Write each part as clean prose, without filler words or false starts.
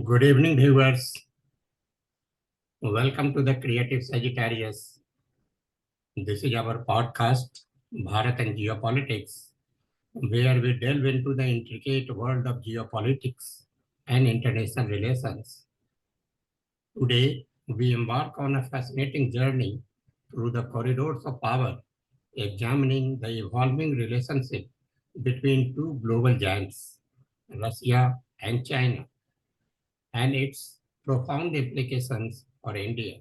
Good evening, viewers. Welcome to the Creative Sagittarius. This is our podcast, Bharat and Geopolitics, where we delve into the intricate world of geopolitics and international relations. Today, we embark on a fascinating journey through the corridors of power, examining the evolving relationship between two global giants, Russia and China, and its profound implications for India.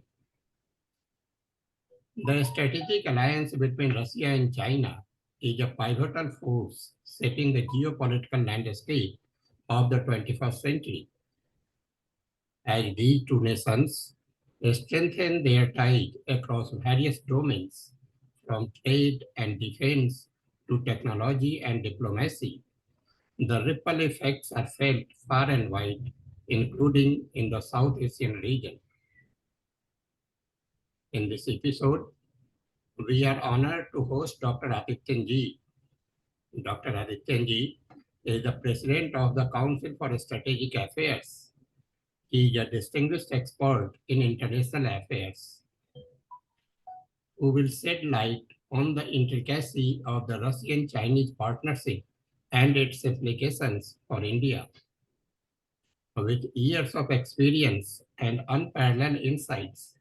The strategic alliance between Russia and China is a pivotal force shaping the geopolitical landscape of the 21st century. As these two nations strengthen their ties across various domains, from trade and defense to technology and diplomacy, the ripple effects are felt far and wide, including in the South Asian region. In this episode, we are honored to host Dr. Adityanjee. Dr. Adityanjee is the president of the Council for Strategic Affairs. He is a distinguished expert in international affairs who will shed light on the intricacy of the Russian-Chinese partnership and its implications for India. With years of experience and unparalleled insights,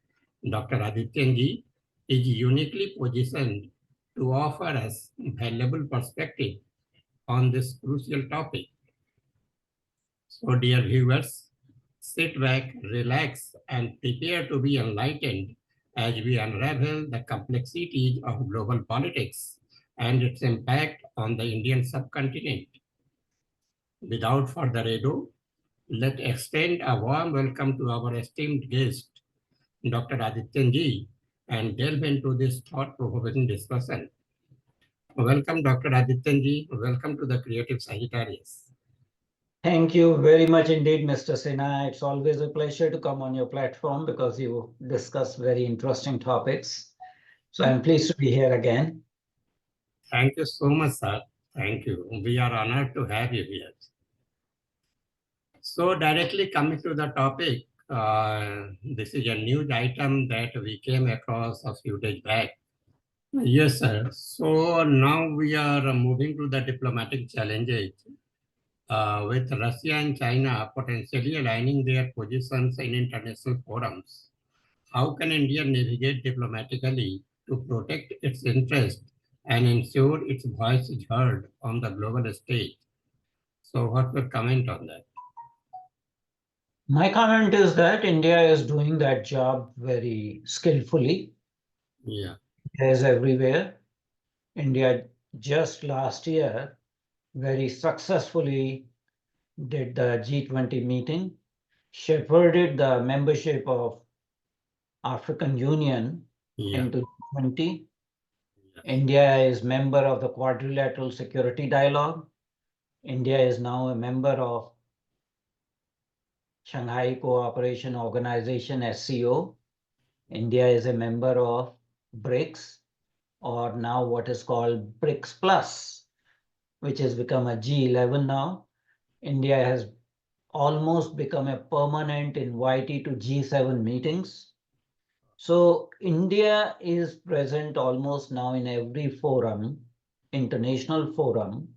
Dr. Adityanjee is uniquely positioned to offer us valuable perspective on this crucial topic. So, dear viewers, sit back, relax, and prepare to be enlightened as we unravel the complexities of global politics and its impact on the Indian subcontinent. Without further ado, let's extend a warm welcome to our esteemed guest, Dr. Adityanjee, and delve into this thought-provoking discussion. Welcome, Dr. Adityanjee. Welcome to the Creative Sagittarius. Thank you very much indeed, Mr. Sinha. It's always a pleasure to come on your platform because you discuss very interesting topics. So I'm pleased to be here again. Thank you so much, sir. Thank you. We are honored to have you here. So directly coming to the topic, this is a news item that we came across a few days back. Yes, sir. So now we are moving to the diplomatic challenges with Russia and China potentially aligning their positions in international forums. How can India navigate diplomatically to protect its interests and ensure its voice is heard on the global stage? So what's your comment on that? My comment is that India is doing that job very skillfully. Yeah. It is everywhere. India just last year very successfully did the G20 meeting, shepherded the membership of African Union into G20. India is member of the Quadrilateral Security Dialogue. India is now a member of Shanghai Cooperation Organization, SCO. India is a member of BRICS, or now what is called BRICS Plus, which has become a G11 now. India has almost become a permanent invitee to G7 meetings. So India is present almost now in every forum, international forum,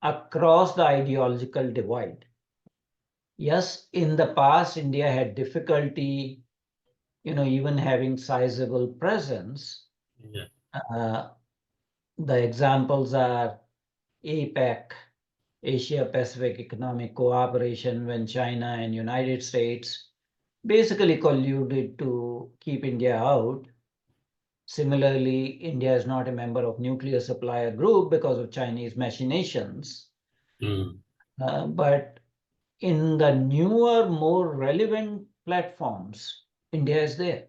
across the ideological divide. Yes, in the past, India had difficulty, even having sizable presence. Yeah. The examples are APEC, Asia-Pacific Economic Cooperation, when China and United States basically colluded to keep India out. Similarly, India is not a member of Nuclear Supplier Group because of Chinese machinations. But in the newer, more relevant platforms, India is there.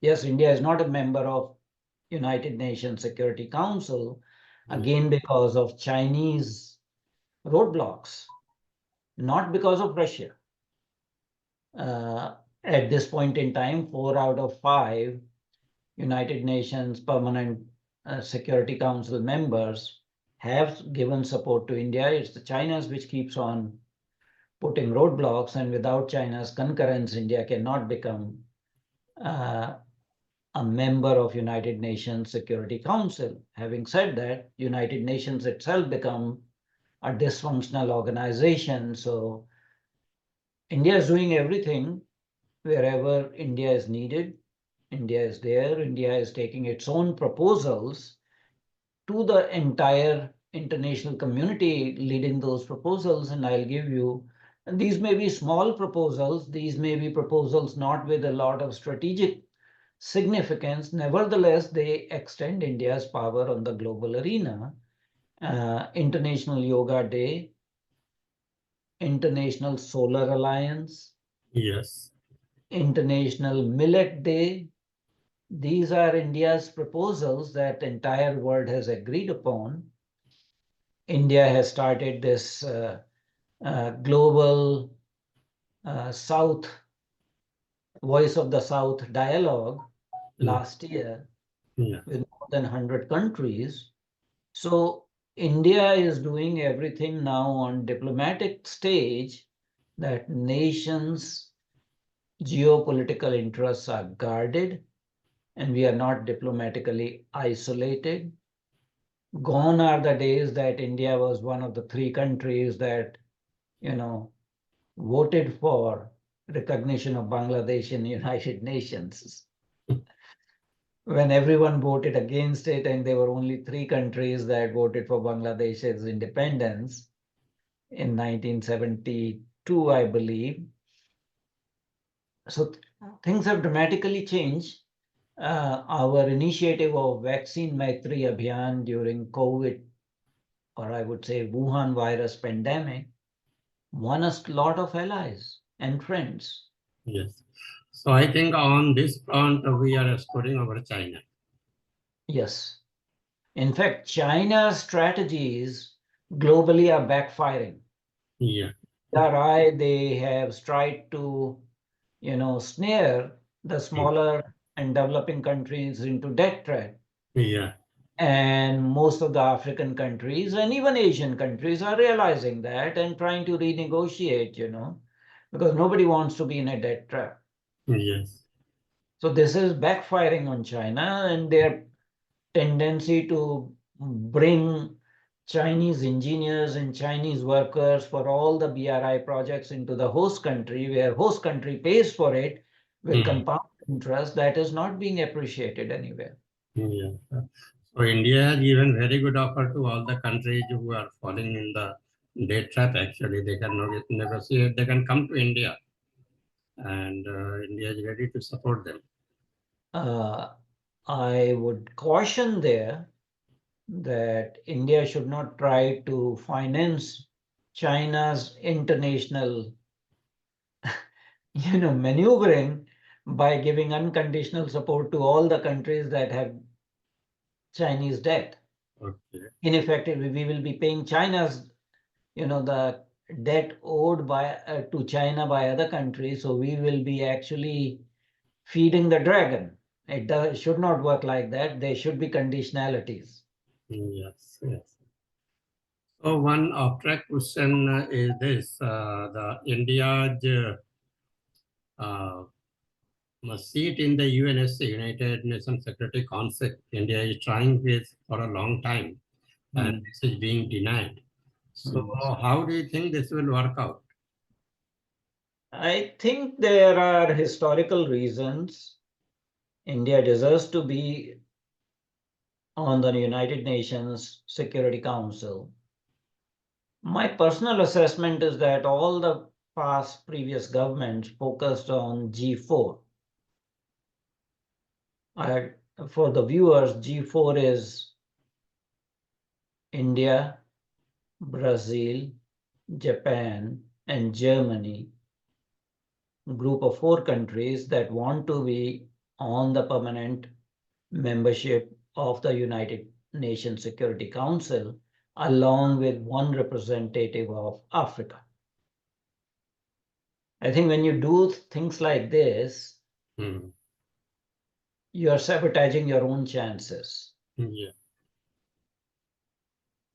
Yes, India is not a member of United Nations Security Council, again, because of Chinese roadblocks, not because of Russia. At this point in time, 4 out of 5 United Nations Permanent Security Council members have given support to India. It's the China's which keeps on putting roadblocks, and without China's concurrence, India cannot become a member of United Nations Security Council. Having said that, United Nations itself become a dysfunctional organization. So India is doing everything wherever India is needed. India is there. India is taking its own proposals to the entire international community, leading those proposals. And I'll give you, and these may be small proposals. These may be proposals not with a lot of strategic significance. Nevertheless, they extend India's power on the global arena. International Yoga Day, International Solar Alliance, Yes. International Millet Day. These are India's proposals that the entire world has agreed upon. India has started this global South, Voice of the South dialogue last year with more than 100 countries. So India is doing everything now on diplomatic stage that nations' geopolitical interests are guarded and we are not diplomatically isolated. Gone are the days that India was one of the three countries that, voted for recognition of Bangladesh in the United Nations. When everyone voted against it, and there were only three countries that voted for Bangladesh's independence in 1972, I believe. So things have dramatically changed. Our initiative of Vaccine Maitri Abhiyan during COVID, or I would say Wuhan virus pandemic, won us a lot of allies and friends. Yes. So I think on this front, we are scoring over China. Yes. In fact, China's strategies globally are backfiring. Yeah. They have tried to, snare the smaller and developing countries into debt trap. Yeah. And most of the African countries and even Asian countries are realizing that and trying to renegotiate, because nobody wants to be in a debt trap. Yes. So this is backfiring on China and their tendency to bring Chinese engineers and Chinese workers for all the BRI projects into the host country, where host country pays for it with compound interest that is not being appreciated anywhere. Yeah. So India has given very good offer to all the countries who are falling in the debt trap. Actually, they can negotiate. They can come to India, and India is ready to support them. I would caution there that India should not try to finance China's international, maneuvering by giving unconditional support to all the countries that have Chinese debt. Okay. In effect, we will be paying China's, the debt owed by to China by other countries. So we will be actually feeding the dragon. It should not work like that. There should be conditionalities. Yes. Yes. So one abstract question is this: the India's seat in the UNSC, United Nations Security Council, India is trying this for a long time, and this is being denied. So how do you think this will work out? I think there are historical reasons. India deserves to be on the United Nations Security Council. My personal assessment is that all the past previous governments focused on G4. For the viewers, G4 is India, Brazil, Japan, and Germany, group of 4 countries that want to be on the permanent membership of the United Nations Security Council, along with 1 representative of Africa. I think when you do things like this, you are sabotaging your own chances. Yeah.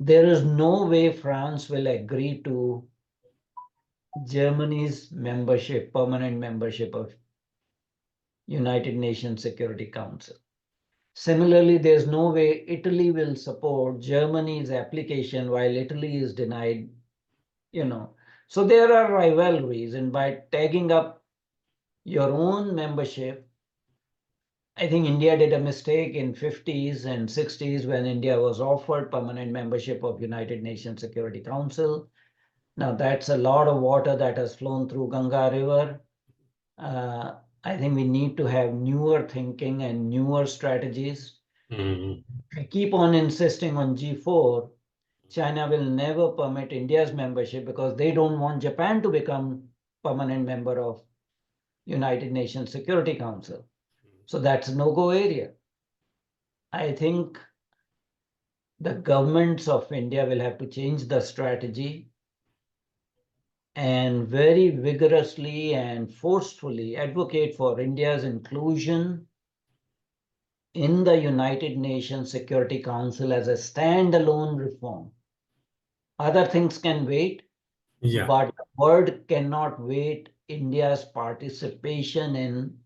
There is no way France will agree to Germany's membership, permanent membership of United Nations Security Council. Similarly, there's no way Italy will support Germany's application while Italy is denied, So there are rivalries, and by tagging up your own membership, I think India did a mistake in 50s and 60s when India was offered permanent membership of United Nations Security Council. Now that's a lot of water that has flown through Ganga River. I think we need to have newer thinking and newer strategies. Mhm. I keep on insisting on G4. China will never permit India's membership because they don't want Japan to become permanent member of United Nations Security Council. So that's a no-go area. I think the governments of India will have to change the strategy and very vigorously and forcefully advocate for India's inclusion in the United Nations Security Council as a standalone reform. Other things can wait, Yeah. but the world cannot wait India's participation in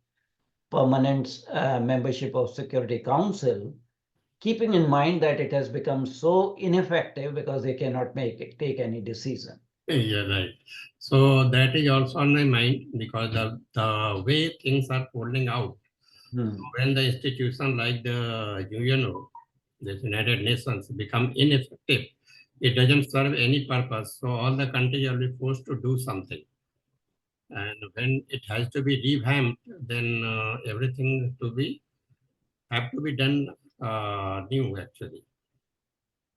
permanent membership of Security Council, keeping in mind that it has become so ineffective because they cannot take any decision. Yeah, right. So that is also on my mind because the way things are folding out, when the institution like the the United Nations become ineffective, it doesn't serve any purpose. So all the countries will be forced to do something. And when it has to be revamped, then everything have to be done new actually.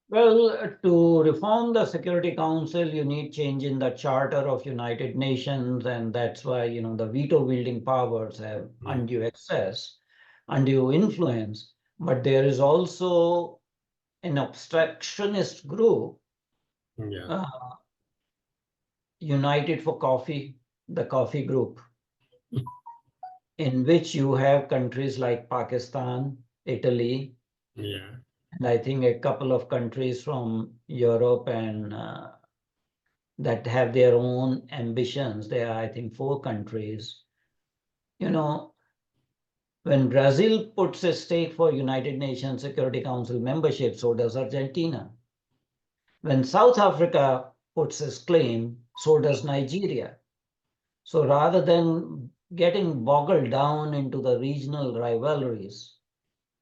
Well, to reform the Security Council, you need change in the Charter of United Nations, and that's why the veto-wielding powers have undue access, undue influence. But there is also an obstructionist group, Yeah, uh, United for Coffee, the Coffee Group, in which you have countries like Pakistan, Italy, yeah, and I think a couple of countries from Europe and that have their own ambitions. There are, I think, 4 countries. You know, when Brazil puts a stake for United Nations Security Council membership, so does Argentina. When South Africa puts its claim, so does Nigeria. So rather than getting boggled down into the regional rivalries,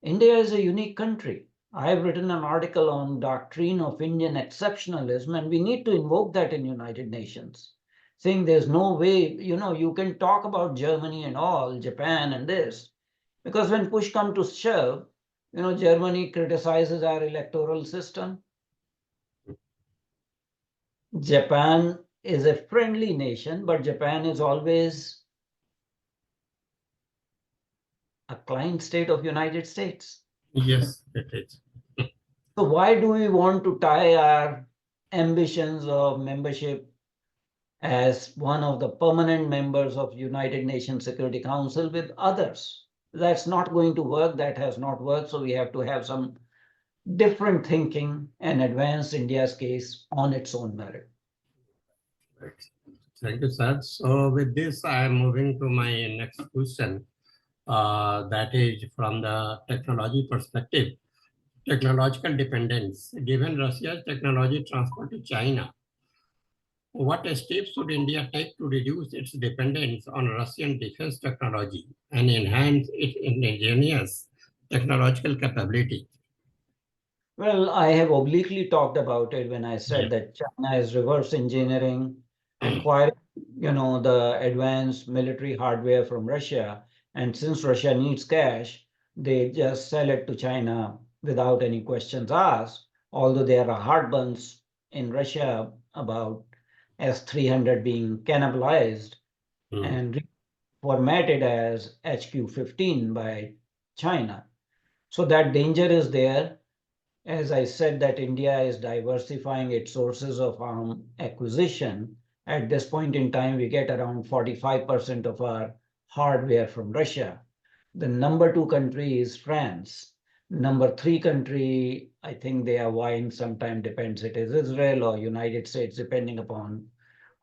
India is a unique country. I have written an article on doctrine of Indian exceptionalism, and we need to invoke that in United Nations, saying there's no way, you can talk about Germany and all, Japan and this, because when push comes to shove, Germany criticizes our electoral system. Japan is a friendly nation, but Japan is always a client state of United States. yes, it is. So why do we want to tie our ambitions of membership as one of the permanent members of United Nations Security Council with others? That's not going to work. That has not worked. So we have to have some different thinking and advance India's case on its own merit. Right. Thank you, sir. So with this, I am moving to my next question. That is from the technology perspective. Technological dependence. Given Russia's technology transfer to China, what steps should India take to reduce its dependence on Russian defense technology and enhance its indigenous technological capability? Well, I have obliquely talked about it when I Yeah. said that China is reverse engineering, acquiring, the advanced military hardware from Russia. And since Russia needs cash, they just sell it to China without any questions asked. Although there are heartburns in Russia about S-300 being cannibalized Mm. and reformatted as HQ-15 by China. So that danger is there. As I said, that India is diversifying its sources of arm acquisition. At this point in time, we get around 45% of our hardware from Russia. The number 2 country is France. Number 3 country, I think they are vying, sometime depends, it is Israel or United States, depending upon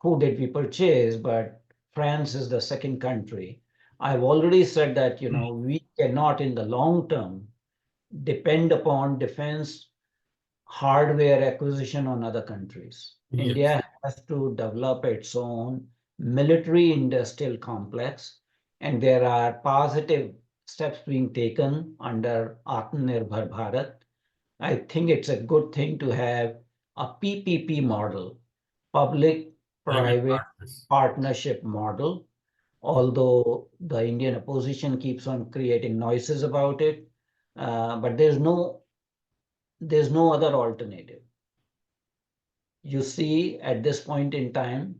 who did we purchase, but France is the second country. I've already said that, we cannot in the long term depend upon defense hardware acquisition on other countries. Yes. India has to develop its own military industrial complex, and there are positive steps being taken under Atmanirbhar Bharat. I think it's a good thing to have a PPP model, public-private partnership model, although the Indian opposition keeps on creating noises about it, but there's no other alternative. You see, at this point in time,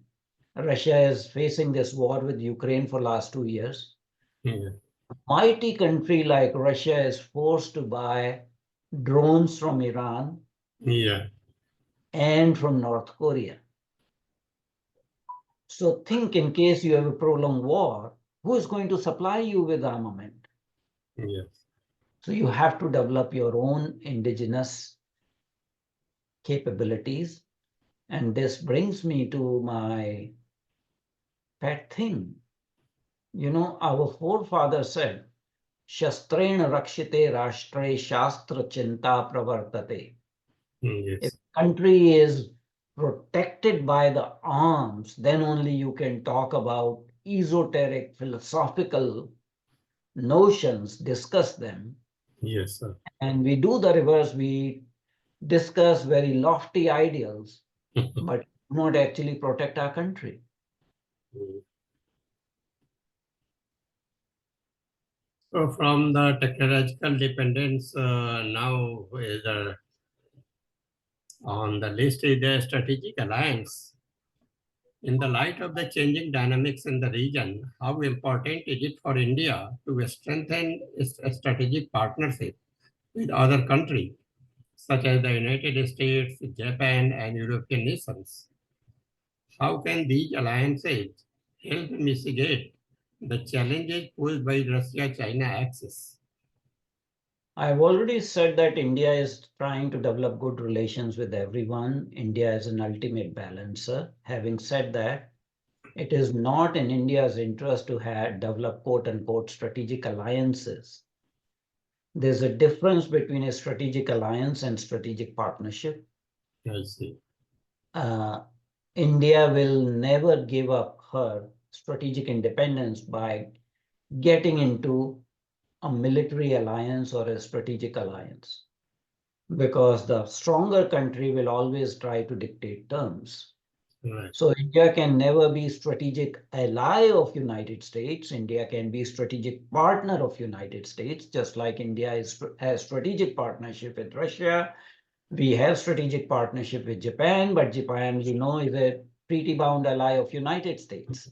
Russia is facing this war with Ukraine for last 2 years. Yeah. A mighty country like Russia is forced to buy drones from Iran Yeah. and from North Korea. So think, in case you have a prolonged war, who is going to supply you with armament? Yes. So you have to develop your own indigenous capabilities. And this brings me to my pet thing. Our forefathers said, Shastrena Rakshite Rashtre Shastra Chinta Pravartate. Yes. If country is protected by the arms, then only you can talk about esoteric philosophical notions, discuss them. Yes, sir. And we do the reverse. We discuss very lofty ideals, but not actually protect our country. So from the technological dependence, now is on the list is the strategic alliance. In the light of the changing dynamics in the region, how important is it for India to strengthen its strategic partnership with other countries, such as the United States, Japan, and European nations? How can these alliances help mitigate the challenges posed by Russia-China axis? I've already said that India is trying to develop good relations with everyone. India is an ultimate balancer. Having said that, it is not in India's interest to develop quote unquote strategic alliances. There's a difference between a strategic alliance and strategic partnership. I see. India will never give up her strategic independence by getting into a military alliance or a strategic alliance, because the stronger country will always try to dictate terms. Right. So India can never be strategic ally of United States. India can be strategic partner of United States, just like India has strategic partnership with Russia. We have strategic partnership with Japan, but Japan, is a treaty-bound ally of United States.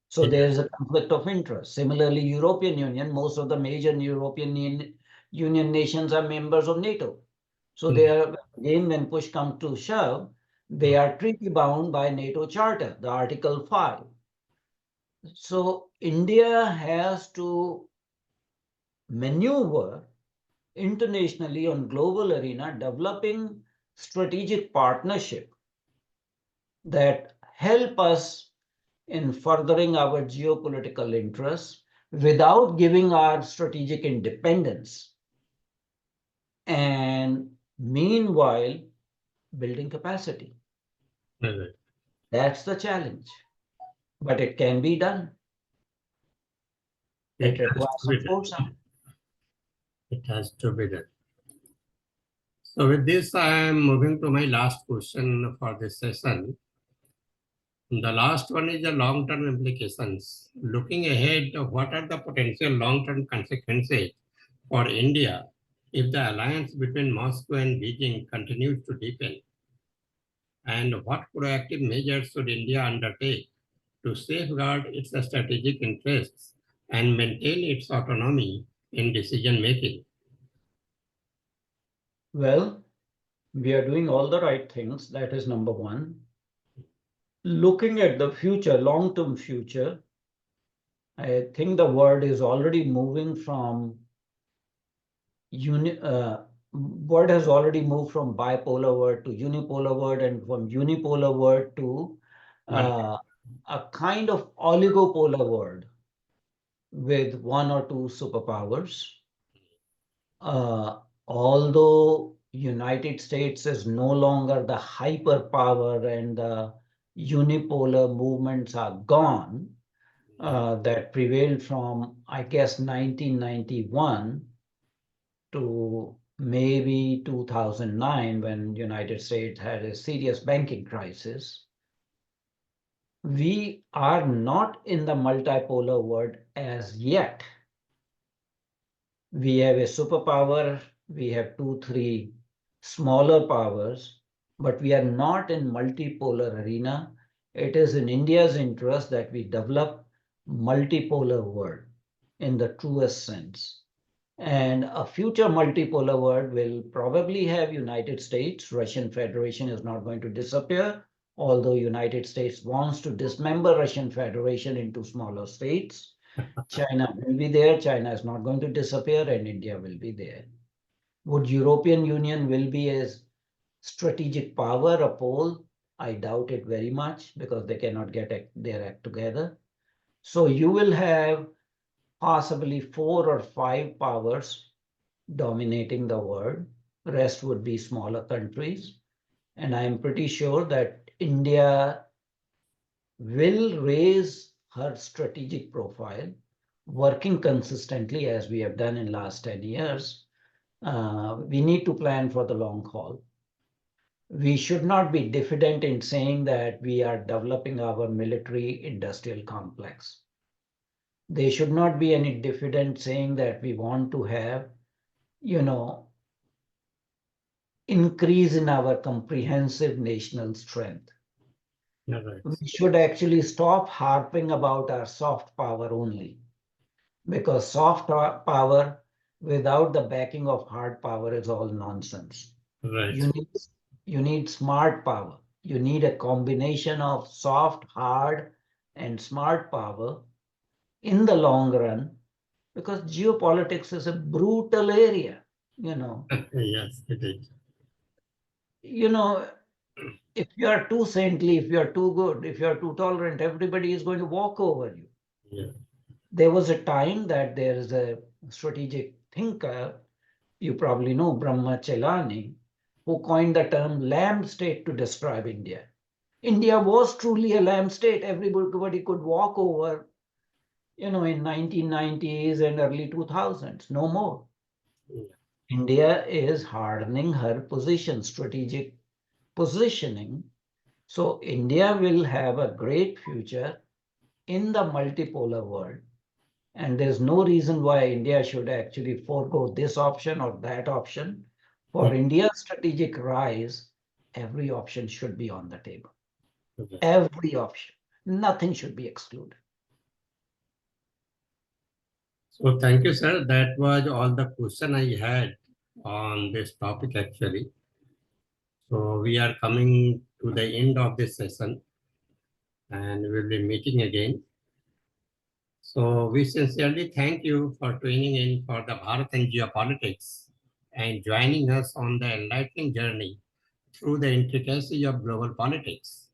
So there is a conflict of interest. Similarly, European Union, most of the major European Union nations are members of NATO. So they are, again, when push comes to shove, they are treaty bound by NATO Charter, the Article 5. So India has to maneuver internationally on global arena, developing strategic partnership that help us in furthering our geopolitical interests without giving our strategic independence, and meanwhile building capacity. Right. That's the challenge, but it can be done. It requires some foresight. It has to be done. So with this, I am moving to my last question for this session. The last one is the long-term implications. Looking ahead, what are the potential long-term consequences for India if the alliance between Moscow and Beijing continues to deepen? And what proactive measures should India undertake to safeguard its strategic interests and maintain its autonomy in decision making? Well, we are doing all the right things. That is number one. Looking at the future, long-term future, I think the world is already moving from world has already moved from bipolar world to unipolar world, and from unipolar world to a kind of oligopolar world with one or two superpowers. Although United States is no longer the hyperpower and the unipolar movements are gone, that prevailed from, I guess, 1991 to maybe 2009 when United States had a serious banking crisis. We are not in the multipolar world as yet. We have a superpower, we have two, three smaller powers, but we are not in multipolar arena. It is in India's interest that we develop multipolar world in the truest sense. And a future multipolar world will probably have United States. Russian Federation is not going to disappear, although United States wants to dismember Russian Federation into smaller states. China will be there. China is not going to disappear, and India will be there. Would European Union will be a strategic power, a pole? I doubt it very much because they cannot get their act together. So you will have possibly 4 or 5 powers dominating the world. Rest would be smaller countries. And I'm pretty sure that India will raise her strategic profile, working consistently as we have done in last 10 years. We need to plan for the long haul. We should not be diffident in saying that we are developing our military industrial complex. There should not be any diffident saying that we want to have, increase in our comprehensive national strength. Right. We should actually stop harping about our soft power only, because soft power without the backing of hard power is all nonsense. Right. You need smart power. You need a combination of soft, hard, and smart power in the long run, because geopolitics is a brutal area. Yes, it is. If you are too saintly, if you are too good, if you are too tolerant, everybody is going to walk over you. Yeah. There was a time that there is a strategic thinker, you probably know, Brahmachelani, who coined the term lamb state to describe India. India was truly a lamb state. Everybody could walk over, in 1990s and early 2000s, no more. Yeah. India is hardening her position, strategic positioning. So India will have a great future in the multipolar world. And there's no reason why India should actually forego this option or that option. For India's strategic rise, every option should be on the table. Okay. Every option. Nothing should be excluded. So thank you, sir. That was all the question I had on this topic actually. So we are coming to the end of this session and we'll be meeting again. So we sincerely thank you for tuning in for the Bharat and Geopolitics and joining us on the enlightening journey through the intricacy of global politics.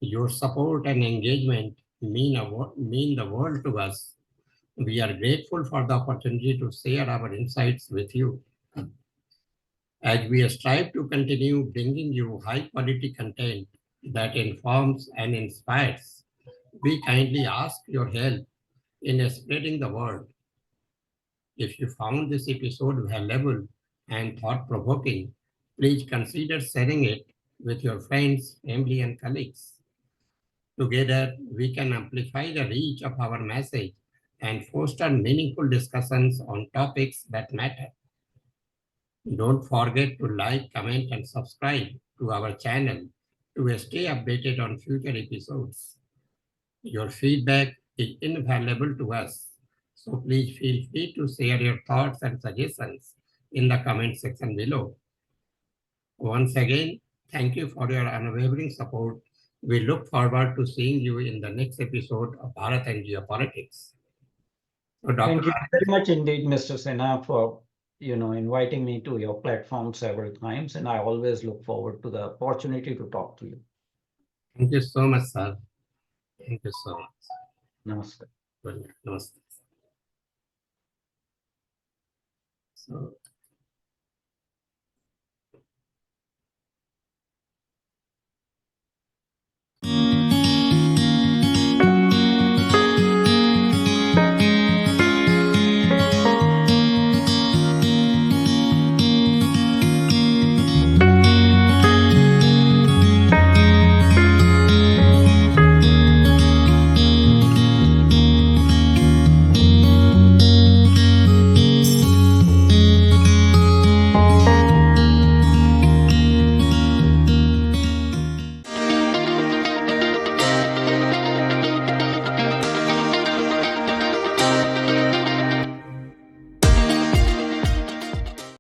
Your support and engagement mean the world to us. We are grateful for the opportunity to share our insights with you. As we strive to continue bringing you high quality content that informs and inspires, we kindly ask your help in spreading the word. If you found this episode valuable and thought provoking, please consider sharing it with your friends, family, and colleagues. Together, we can amplify the reach of our message and foster meaningful discussions on topics that matter. Don't forget to like, comment, and subscribe to our channel to stay updated on future episodes. Your feedback is invaluable to us, so please feel free to share your thoughts and suggestions in the comment section below. Once again, thank you for your unwavering support. We look forward to seeing you in the next episode of Bharat and Geopolitics. So, Dr. Thank you very much indeed, Mr. Sinha, for inviting me to your platform several times, and I always look forward to the opportunity to talk to you. Thank you so much, sir. Thank you so much. Namaskar. Namaste. So.